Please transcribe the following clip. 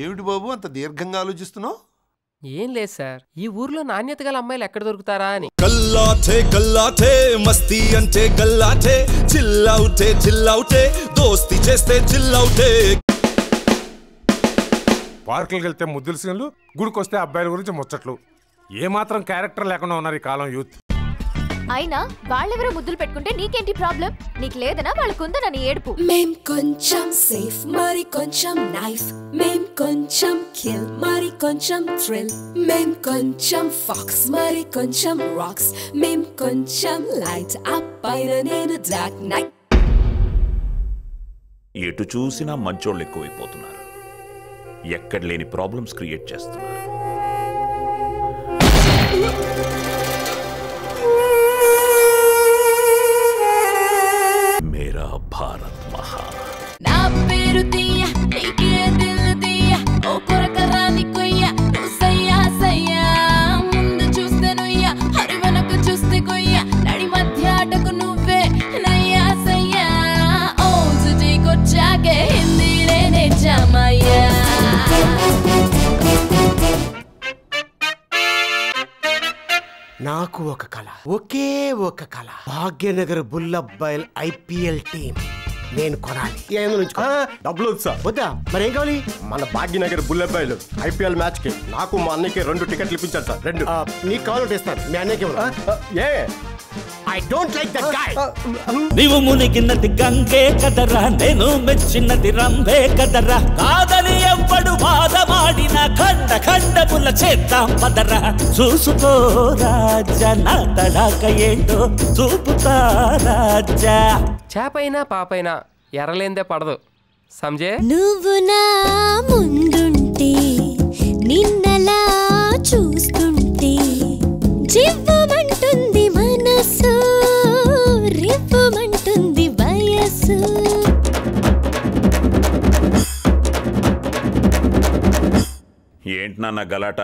ఏమిటి బాబు అంత దీర్ఘంగా ఆలోచిస్తున్నావు? ఏం లేదు సార్, ఈ ఊర్లో నాణ్యత గల అమ్మాయిలు ఎక్కడ దొరుకుతారా అని. గల్లాటే గల్లాటే మస్తీ అంటే గల్లాటే, చిల్లౌటే చిల్లౌటే దోస్తి చేస్తే చిల్లౌటే. పార్కులకు వెళ్తే ముద్దుల సీన్లు, గుడికొస్తే అబ్బాయిల గురించి ముచ్చట్లు. ఏమాత్రం క్యారెక్టర్ లేకుండా ఉన్నారు ఈ కాలం యూత్. అయినా వాళ్ళెవరో ముద్దులు పెట్టుకుంటే నీకేంటి ప్రాబ్లం? నీకు లేదనా వాళ్ళకుందనని ఏడుపు. మేం కొంచెం సేఫ్ మరి కొంచెం నైఫ్, మేం కొంచెం కిల్ మరి కొంచెం థ్రిల్, మేం కొంచెం ఫాక్స్ మరి కొంచెం రాక్స్, మేం కొంచెం లైట్ అప్ పైన నేను డార్క్ నైట్. ఎటు చూసినా మంచోళ్ళు ఎక్కువైపోతున్నారు, ఎక్కడ లేని ప్రాబ్లమ్స్ క్రియేట్ చేస్తున్నారు. मेरा भारत महान. నా పేరు దియా నీకే దిల్ దియా, ఓ కొరకరాని కొయ్యా నువ్వు సయ్యా సయ్యా. ముందు చూస్తే నుయ్యా, హరి వెనక చూస్తే కొయ్యా, నడి మధ్య ఆటకు నువ్వే నయ్యా సయ్యా. ఓ సుజీకొచ్చాకే హిందీలే నేర్చామయ్యా. నాకు ఒక కళ, ఒకే ఒక కళ. భాగ్యనగర్ బుల్లబ్బాయిల్ IPL టీం నేను కొనాలి. డబ్బులు వద్దు సార్. వద్దా? మరేం కావాలి? మన భాగ్యనగర్ బుల్లబ్బాయిలు IPL మ్యాచ్ కి నాకు మా అన్నయ్యకి 2 టికెట్లు ఇప్పించారు సార్. 2. నీకు కావాలంటే ఇస్తాను, మీ అన్నయ్యకి ఏ I don't like that guy. నీవు మునిగినది గంగే కదరా, నేను మెచ్చినది రంభే కదరా. కాదని ఎవ్వడు వాదమాడిన ఖండ ఖండముల చేద్దాం పదరా. చూసుకో రాజా నా తడాక ఏంటో చూపుతా రాజా. చేపైనా పాపైనా ఎర్రలేందే పడదు, సంజే. నువ్వు నా ముందుంటే నిన్నలా చూస్తుంటే జివ్వమంటుంది మనసు, రివ్వమంటుంది వయసు. ఏంటి నాన్న గలాట?